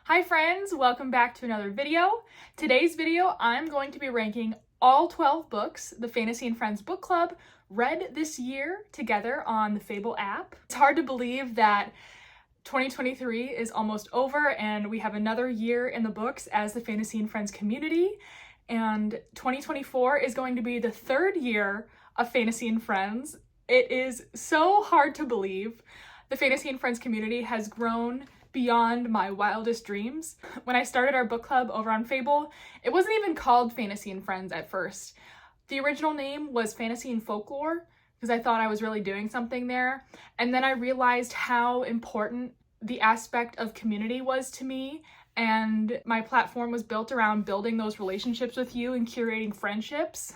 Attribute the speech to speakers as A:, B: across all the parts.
A: Hi friends, welcome back to another video. Today's video, I'm going to be ranking all 12 books the Fantasy Frens Book Club read this year together on the Fable app. It's hard to believe that 2023 is almost over and we have another year in the books as the Fantasy Frens community, and 2024 is going to be the third year of Fantasy Frens. It is so hard to believe. The Fantasy Frens community has grown beyond my wildest dreams. When I started our book club over on Fable, it wasn't even called Fantasy and Frens at first. The original name was Fantasy and Folklore because I thought I was really doing something there. And then I realized how important the aspect of community was to me, and my platform was built around building those relationships with you and curating friendships.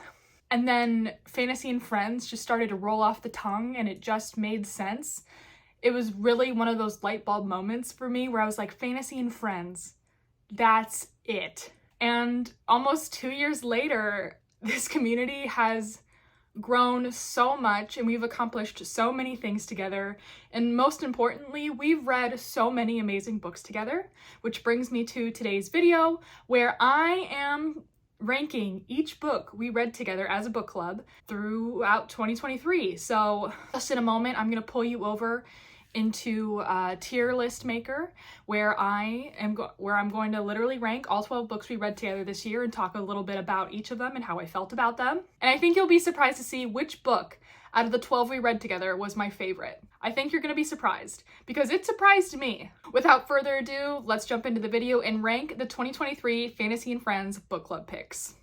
A: And then Fantasy and Frens just started to roll off the tongue and it just made sense. It was really one of those light bulb moments for me where I was like, Fantasy and Frens, that's it. And almost 2 years later, this community has grown so much and we've accomplished so many things together. And most importantly, we've read so many amazing books together, which brings me to today's video where I am ranking each book we read together as a book club throughout 2023. So just in a moment, I'm going to pull you over into a tier list maker where I'm going to literally rank all 12 books we read together this year and talk a little bit about each of them and how I felt about them. And I think you'll be surprised to see which book out of the 12 we read together was my favorite. I think you're going to be surprised because it surprised me. Without further ado, let's jump into the video and rank the 2023 Fantasy and Frens Book Club picks.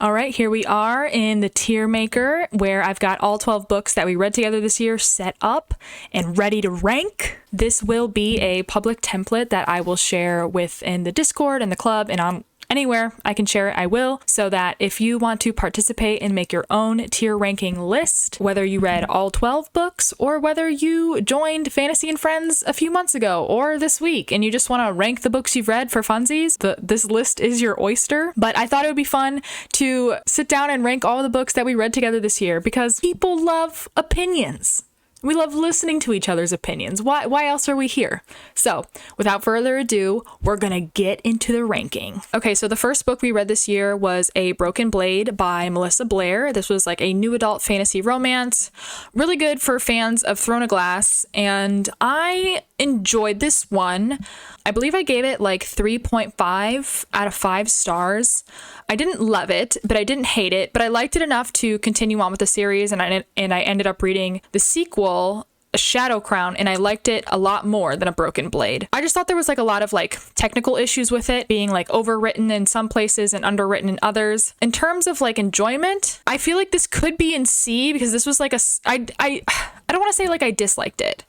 B: All right, here we are in the tier maker where I've got all 12 books that we read together this year set up and ready to rank. This will be a public template that I will share within the Discord and the club and on anywhere I can share it, I will, so that if you want to participate and make your own tier ranking list, whether you read all 12 books or whether you joined Fantasy and Frens a few months ago or this week and you just want to rank the books you've read for funsies, this list is your oyster. But I thought it would be fun to sit down and rank all the books that we read together this year because people love opinions. We love listening to each other's opinions. Why else are we here? So, without further ado, we're gonna get into the ranking. Okay, so the first book we read this year was A Broken Blade by Melissa Blair. This was like a new adult fantasy romance. Really good for fans of Throne of Glass, and I enjoyed this one. I believe I gave it like 3.5 out of 5 stars. I didn't love it, but I didn't hate it, but I liked it enough to continue on with the series, and I ended up reading the sequel, A Shadow Crown, and I liked it a lot more than A Broken Blade. I just thought there was like a lot of like technical issues with it being like overwritten in some places and underwritten in others. In terms of like enjoyment, I feel like this could be in C because this was like I don't want to say like I disliked it.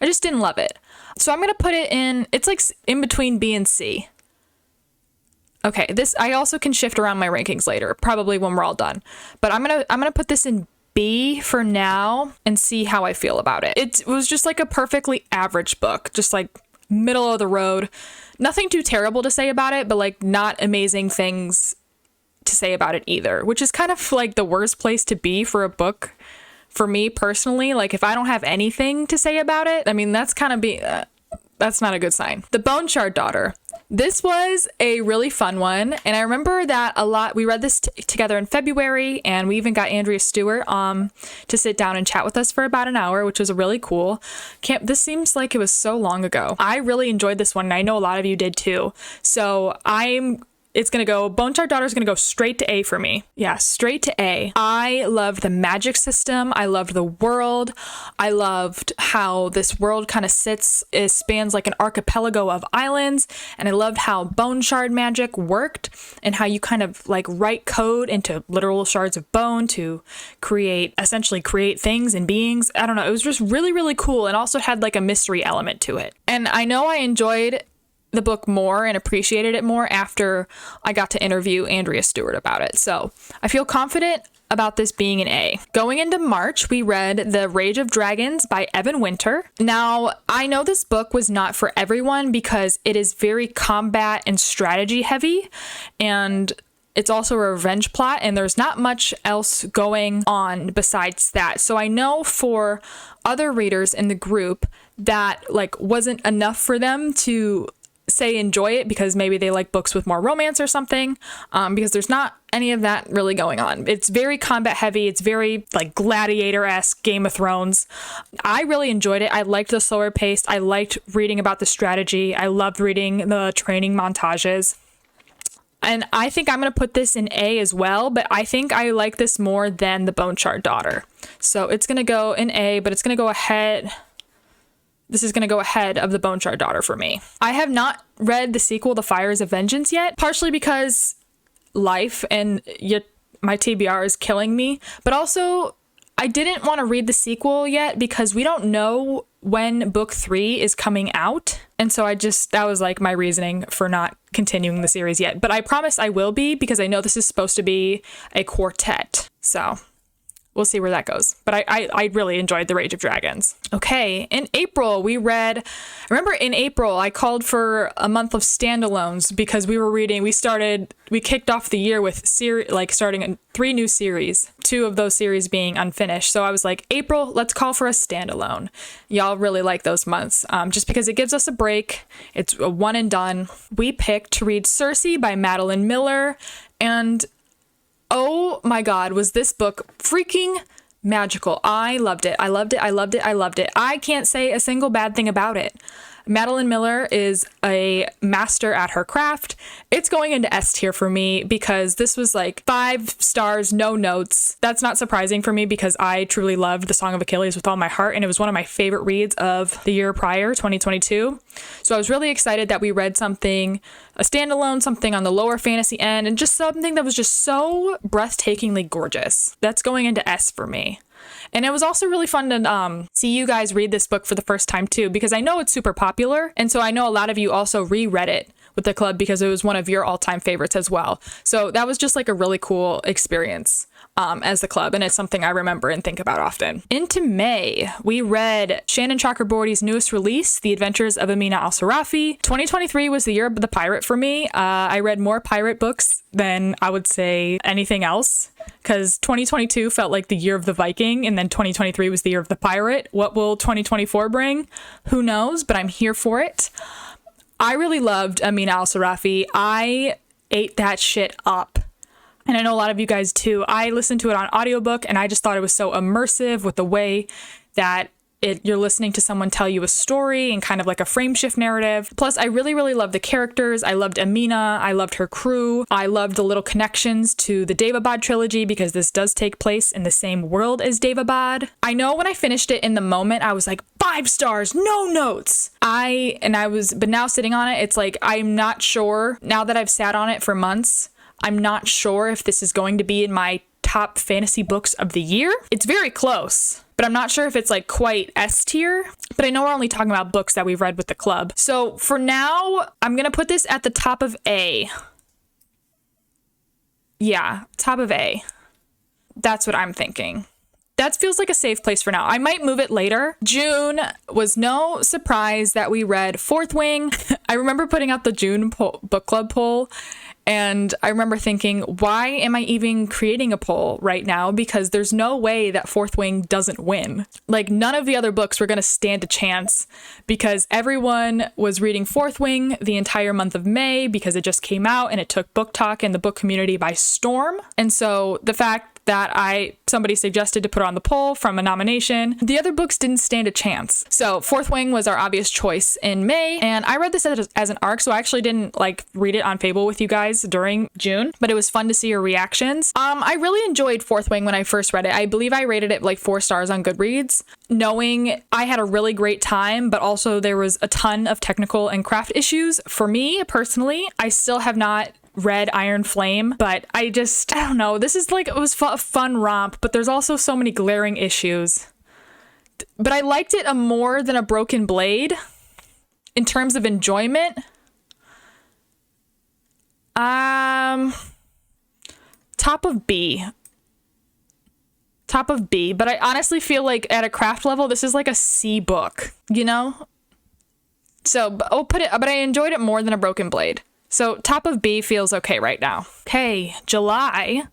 B: I just didn't love it. So I'm going to put it in, it's like in between B and C. Okay, this, I also can shift around my rankings later, probably when we're all done. But I'm going to put this in B for now and see how I feel about it. It was just like a perfectly average book, just like middle of the road. Nothing too terrible to say about it, but like not amazing things to say about it either, which is kind of like the worst place to be for a book. For me personally, like if I don't have anything to say about it, I mean, that's kind of that's not a good sign. The Bone Shard Daughter. This was a really fun one, and I remember that a lot. We read this together in February, and we even got Andrea Stewart to sit down and chat with us for about an hour, which was really cool. This seems like it was so long ago. I really enjoyed this one, and I know a lot of you did too. So it's going to go, Bone Shard Daughter is going to go straight to A for me. Yeah, straight to A. I loved the magic system. I loved the world. I loved how this world kind of spans like an archipelago of islands. And I loved how bone shard magic worked and how you kind of like write code into literal shards of bone to essentially create things and beings. I don't know. It was just really, really cool and also had like a mystery element to it. And I know I enjoyed the book more and appreciated it more after I got to interview Andrea Stewart about it. So I feel confident about this being an A. Going into March, we read The Rage of Dragons by Evan Winter. Now, I know this book was not for everyone because it is very combat and strategy heavy, and it's also a revenge plot, and there's not much else going on besides that. So I know for other readers in the group that like wasn't enough for them to say enjoy it because maybe they like books with more romance or something, because there's not any of that really going on. It's very combat heavy. It's very like gladiator-esque, Game of Thrones. I really enjoyed it. I liked the slower pace. I liked reading about the strategy. I loved reading the training montages. And I think I'm going to put this in A as well, but I think I like this more than The Bone Shard Daughter. So it's going to go in A, but it's going to go ahead. This is going to go ahead of The Bone Shard Daughter for me. I have not read the sequel, The Fires of Vengeance, yet, partially because life and my TBR is killing me, but also I didn't want to read the sequel yet because we don't know when book 3 is coming out. And so that was like my reasoning for not continuing the series yet. But I promise I will be, because I know this is supposed to be a quartet. So we'll see where that goes. But I really enjoyed The Rage of Dragons. Okay, in April, remember in April, I called for a month of standalones because we kicked off the year with starting 3 new series, 2 of those series being unfinished. So I was like, April, let's call for a standalone. Y'all really like those months, just because it gives us a break. It's a one and done. We picked to read Circe by Madeline Miller, and oh my God, was this book freaking magical. I loved it. I loved it. I loved it. I loved it. I can't say a single bad thing about it. Madeline Miller is a master at her craft. It's going into S tier for me because this was like 5 stars, no notes. That's not surprising for me because I truly loved The Song of Achilles with all my heart, and it was one of my favorite reads of the year prior, 2022. So I was really excited that we read a standalone, something on the lower fantasy end, and just something that was just so breathtakingly gorgeous. That's going into S for me. And it was also really fun to see you guys read this book for the first time too, because I know it's super popular. And so I know a lot of you also reread it with the club because it was one of your all-time favorites as well. So that was just like a really cool experience as the club, and it's something I remember and think about often. Into May, we read Shannon Chakraborty's newest release, The Adventures of Amina al-Sirafi. 2023 was the year of the pirate for me. I read more pirate books than I would say anything else, because 2022 felt like the year of the Viking, and then 2023 was the year of the pirate. What will 2024 bring? Who knows, but I'm here for it. I really loved Amina al-Sirafi. I ate that shit up. And I know a lot of you guys too. I listened to it on audiobook, and I just thought it was so immersive with the way that you're listening to someone tell you a story and kind of like a frame shift narrative. Plus, I really, really loved the characters. I loved Amina. I loved her crew. I loved the little connections to the Daevabad trilogy because this does take place in the same world as Daevabad. I know when I finished it in the moment, I was like, 5 stars, no notes. But now sitting on it, it's like, I'm not sure, now that I've sat on it for months, I'm not sure if this is going to be in my top fantasy books of the year. It's very close, but I'm not sure if it's like quite S tier. But I know we're only talking about books that we've read with the club. So for now, I'm going to put this at the top of A. Yeah, top of A. That's what I'm thinking. That feels like a safe place for now. I might move it later. June was no surprise that we read Fourth Wing. I remember putting out the June book club poll, and I remember thinking, why am I even creating a poll right now? Because there's no way that Fourth Wing doesn't win. Like, none of the other books were going to stand a chance because everyone was reading Fourth Wing the entire month of May because it just came out and it took book talk and the book community by storm. And so the fact that somebody suggested to put on the poll from a nomination, the other books didn't stand a chance. So Fourth Wing was our obvious choice in May, and I read this as an arc, so I actually didn't read it on Fable with you guys during June, but it was fun to see your reactions. I really enjoyed Fourth Wing when I first read it. I believe I rated it 4 stars on Goodreads, knowing I had a really great time, but also there was a ton of technical and craft issues. For me personally, I still have not read Iron Flame, but I don't know. This is it was a fun romp, but there's also so many glaring issues. But I liked it more than A Broken Blade in terms of enjoyment. Top of B. But I honestly feel like at a craft level, this is like a C book, you know? So I'll put it, but I enjoyed it more than A Broken Blade. So top of B feels okay right now. Okay, July.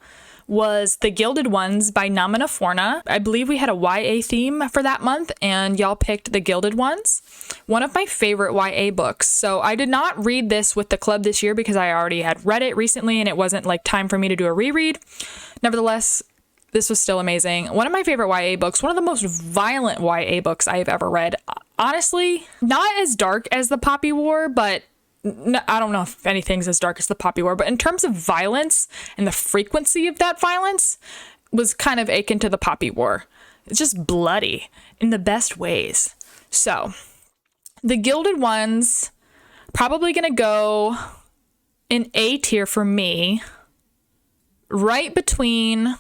B: was The Gilded Ones by Namina Forna. I believe we had a YA theme for that month, and y'all picked The Gilded Ones. One of my favorite YA books. So I did not read this with the club this year because I already had read it recently and it wasn't like time for me to do a reread. Nevertheless, this was still amazing. One of my favorite YA books, one of the most violent YA books I have ever read. Honestly, not as dark as the Poppy War, but no, I don't know if anything's as dark as the Poppy War, but in terms of violence and the frequency of that violence was kind of akin to the Poppy War. It's just bloody in the best ways. So, The Gilded Ones, probably gonna go in A tier for me, right between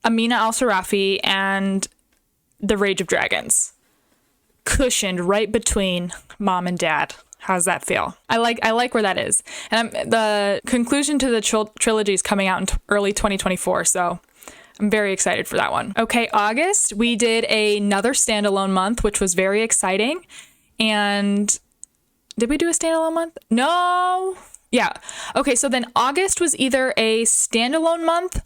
B: Amina al-Sirafi and The Rage of Dragons. Cushioned right between mom and dad. How's that feel? I like where that is. And the conclusion to the trilogy is coming out in early 2024, so I'm very excited for that one. Okay, August, we did another standalone month, which was very exciting. And did we do a standalone month? No. Yeah. Okay, so then August was either a standalone month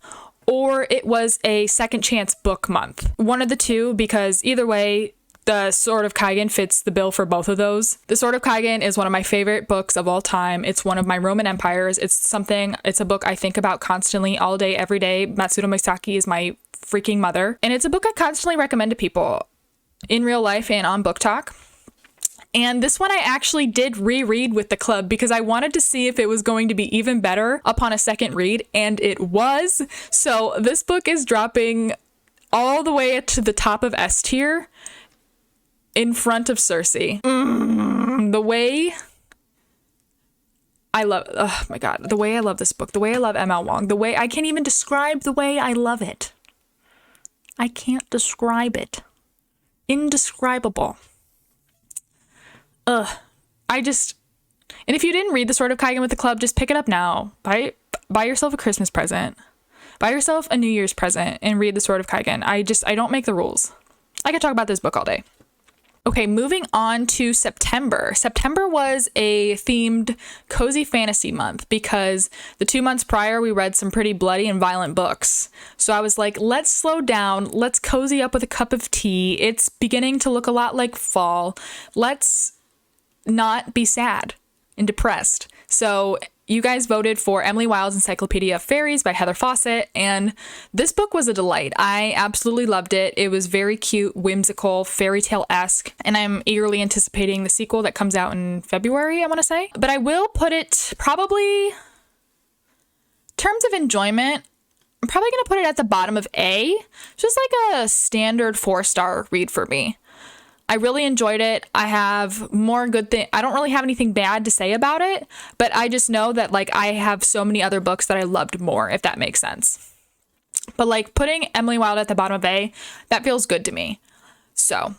B: or it was a second chance book month. One of the two, because either way, The Sword of Kaigen fits the bill for both of those. The Sword of Kaigen is one of my favorite books of all time. It's one of my Roman empires. It's a book I think about constantly, all day, every day. Matsuda Moisaki is my freaking mother. And it's a book I constantly recommend to people in real life and on Book Talk. And this one I actually did reread with the club because I wanted to see if it was going to be even better upon a second read, and it was. So this book is dropping all the way to the top of S tier in front of Circe. The way I love, oh my God, the way I love this book, the way I love ML Wong, the way I can't even describe the way I love it. I can't describe it. Indescribable. And if you didn't read The Sword of Kaigen with the club, just pick it up now. Buy yourself a Christmas present. Buy yourself a New Year's present and read The Sword of Kaigen. I don't make the rules. I could talk about this book all day. Okay, moving on to September. September was a themed cozy fantasy month because the 2 months prior we read some pretty bloody and violent books. So I was like, let's slow down. Let's cozy up with a cup of tea. It's beginning to look a lot like fall. Let's not be sad and depressed. So you guys voted for Emily Wilde's Encyclopedia of Fairies by Heather Fawcett, and this book was a delight. I absolutely loved it. It was very cute, whimsical, fairy tale-esque, and I'm eagerly anticipating the sequel that comes out in February, I want to say. But I will put it probably, in terms of enjoyment, I'm probably going to put it at the bottom of A. Just like a standard 4-star read for me. I really enjoyed it. I have more good things. I don't really have anything bad to say about it, but I just know that like I have so many other books that I loved more, if that makes sense. But like putting Emily Wilde at the bottom of A, that feels good to me. So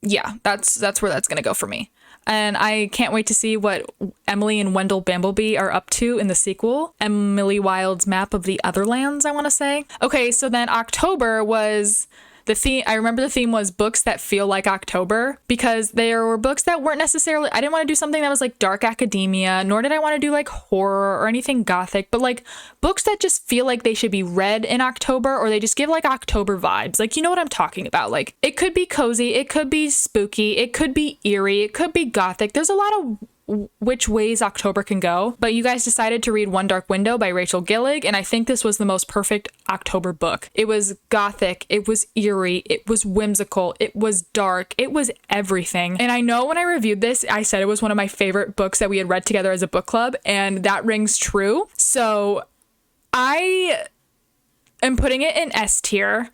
B: yeah, that's where that's going to go for me. And I can't wait to see what Emily and Wendell Bambleby are up to in the sequel. Emily Wilde's Map of the Otherlands, I want to say. Okay, so then October was the theme. I remember the theme was books that feel like October, because there were books that weren't necessarily, I didn't want to do something that was like dark academia, nor did I want to do like horror or anything gothic, but like books that just feel like they should be read in October, or they just give like October vibes. Like, you know what I'm talking about? Like, it could be cozy, it could be spooky, it could be eerie, it could be gothic. There's a lot of which ways October can go, but you guys decided to read One Dark Window by Rachel Gillig, and I think this was the most perfect October book. It was gothic, it was eerie, it was whimsical, it was dark, it was everything. And I know when I reviewed this, I said it was one of my favorite books that we had read together as a book club, and that rings true. So I am putting it in S tier,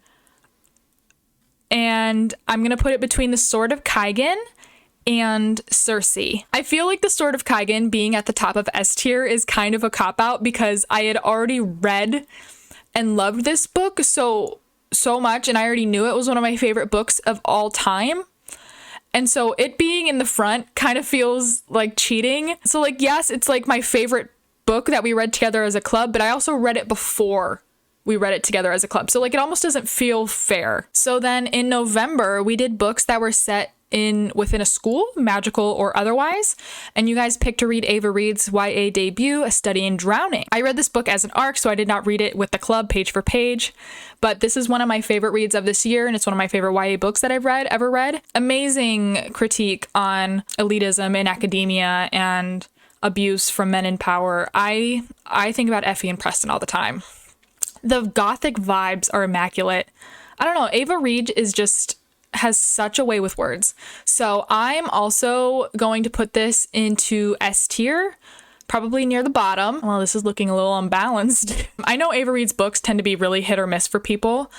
B: and I'm gonna put it between The Sword of Kaigen and Circe. I feel like The Sword of Kaigen being at the top of S tier is kind of a cop-out, because I had already read and loved this book so much, and I already knew it was one of my favorite books of all time. And so it being in the front kind of feels like cheating. So like, yes, it's like my favorite book that we read together as a club, but I also read it before we read it together as a club. So like, it almost doesn't feel fair. So then in November, we did books that were set within a school, magical or otherwise. And you guys picked to read Ava Reed's YA debut, A Study in Drowning. I read this book as an arc, so I did not read it with the club page for page, but this is one of my favorite reads of this year, and it's one of my favorite YA books that I've ever read. Amazing critique on elitism in academia and abuse from men in power. I think about Effie and Preston all the time. The gothic vibes are immaculate. I don't know, Ava Reed has such a way with words. So I'm also going to put this into S tier, probably near the bottom. Well, this is looking a little unbalanced. I know Ava Reed's books tend to be really hit or miss for people,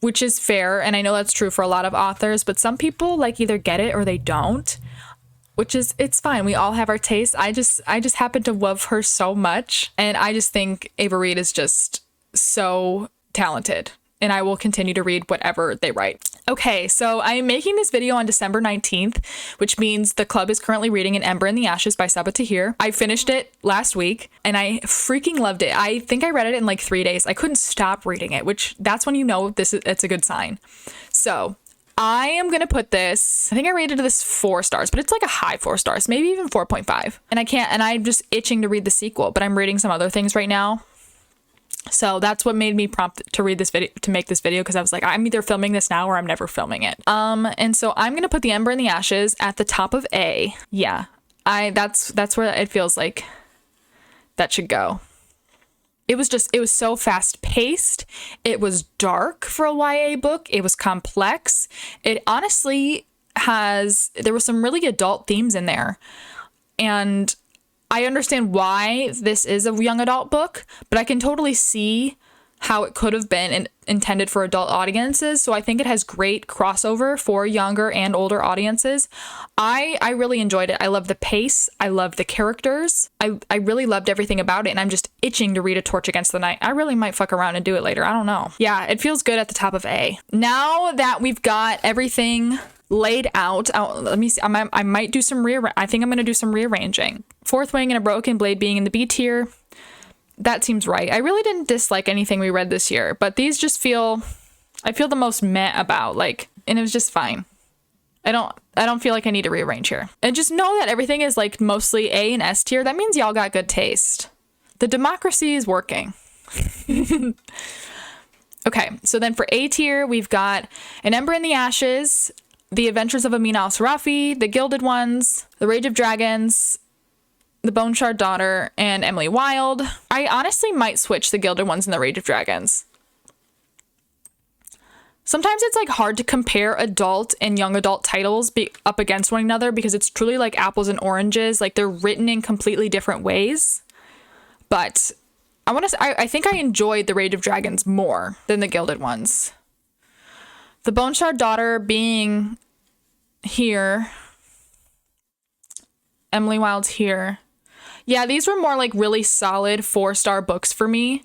B: which is fair, and I know that's true for a lot of authors, but some people like either get it or they don't, it's fine. We all have our tastes. I just happen to love her so much, and I just think Ava Reed is just so talented, and I will continue to read whatever they write. Okay, so I am making this video on December 19th, which means the club is currently reading An Ember in the Ashes by Sabaa Tahir. I finished it last week, and I freaking loved it. I think I read it in like 3 days. I couldn't stop reading it, which that's when you know it's a good sign. So I am going to put this, I think I rated this 4 stars, but it's like a high 4 stars, maybe even 4.5. And I'm just itching to read the sequel, but I'm reading some other things right now. So that's what made me prompt to read this video, to make this video, because I was like, I'm either filming this now or I'm never filming it. And so I'm gonna put The Ember in the Ashes at the top of A. Yeah, that's where it feels like that should go. It was so fast paced. It was dark for a YA book. It was complex. It honestly there were some really adult themes in there, and I understand why this is a young adult book, but I can totally see how it could have been intended for adult audiences. So I think it has great crossover for younger and older audiences. I really enjoyed it. I love the pace. I love the characters. I really loved everything about it, and I'm just itching to read A Torch Against the Night. I really might fuck around and do it later. I don't know. Yeah, it feels good at the top of A. Now that we've got everything laid out, let me see. I might do some I think I'm going to do some rearranging. Fourth Wing and A Broken Blade being in the B tier. That seems right. I really didn't dislike anything we read this year, but these just I feel the most meh about, like, and it was just fine. I don't feel like I need to rearrange here. And just know that everything is like mostly A and S tier. That means y'all got good taste. The democracy is working. Okay, so then for A tier, we've got An Ember in the Ashes, The Adventures of Amina al-Sirafi, The Gilded Ones, The Rage of Dragons, The Bone Shard Daughter, and Emily Wilde. I honestly might switch The Gilded Ones and The Rage of Dragons. Sometimes it's like hard to compare adult and young adult titles up against one another, because it's truly like apples and oranges. Like, they're written in completely different ways. But I think I enjoyed The Rage of Dragons more than The Gilded Ones. The Bone Shard Daughter being here. Emily Wilde's here. Yeah, these were more like really solid 4-star books for me,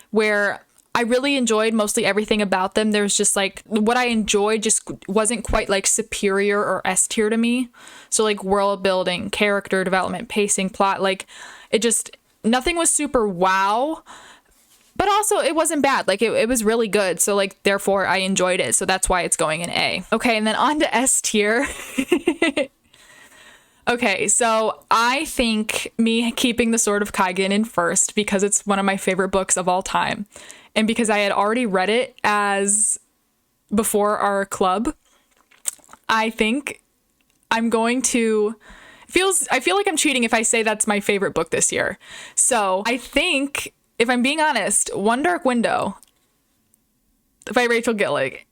B: where I really enjoyed mostly everything about them. There's just like, what I enjoyed just wasn't quite like superior or S tier to me. So like world building, character development, pacing, plot, like nothing was super wow, but also it wasn't bad. Like it was really good. So like, therefore I enjoyed it. So that's why it's going in A. Okay. And then on to S tier. Okay, so I think me keeping The Sword of Kaigen in first, because it's one of my favorite books of all time, and because I had already read it before our club, I think I'm going to I feel like I'm cheating if I say that's my favorite book this year. So I think, if I'm being honest, One Dark Window by Rachel Gillig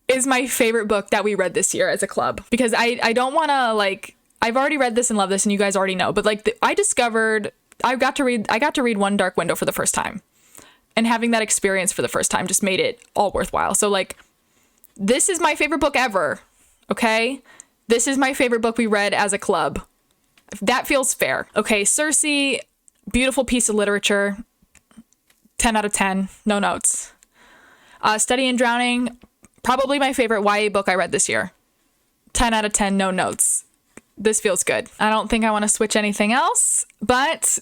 B: is my favorite book that we read this year as a club, because I don't want to, like, I've already read this and love this, and you guys already know, but like I got to read One Dark Window for the first time, and having that experience for the first time just made it all worthwhile. So like, this is my favorite book ever. Okay, this is my favorite book we read as a club. That feels fair. Okay, Circe, beautiful piece of literature, 10 out of 10, no notes. Study in Drowning, probably my favorite YA book I read this year. 10 out of 10, no notes. This feels good. I don't think I want to switch anything else, but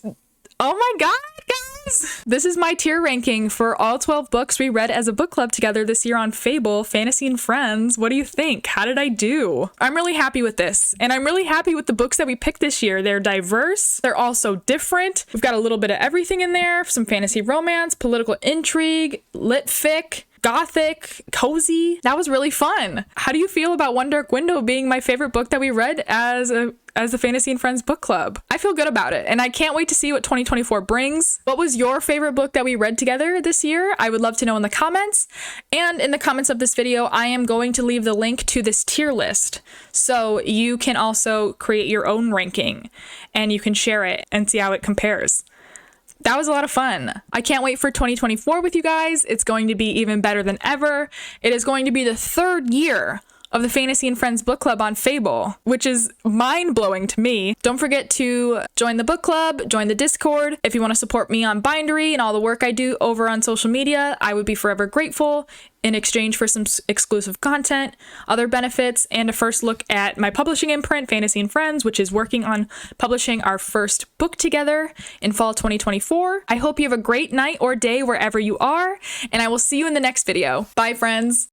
B: oh my God, guys! This is my tier ranking for all 12 books we read as a book club together this year on Fable, Fantasy and Friends. What do you think? How did I do? I'm really happy with this, and I'm really happy with the books that we picked this year. They're diverse. They're also different. We've got a little bit of everything in there. Some fantasy romance, political intrigue, lit fic, gothic, cozy. That was really fun. How do you feel about One Dark Window being my favorite book that we read as the Fantasy and Friends Book Club? I feel good about it, and I can't wait to see what 2024 brings. What was your favorite book that we read together this year? I would love to know in the comments. And in the comments of this video, I am going to leave the link to this tier list, so you can also create your own ranking, and you can share it and see how it compares. That was a lot of fun. I can't wait for 2024 with you guys. It's going to be even better than ever. It is going to be the 3rd year of the Fantasy and Friends Book Club on Fable, which is mind-blowing to me. Don't forget to join the book club, join the Discord. If you want to support me on Bindery and all the work I do over on social media, I would be forever grateful in exchange for some exclusive content, other benefits, and a first look at my publishing imprint, Fantasy and Friends, which is working on publishing our first book together in fall 2024. I hope you have a great night or day wherever you are, and I will see you in the next video. Bye, friends.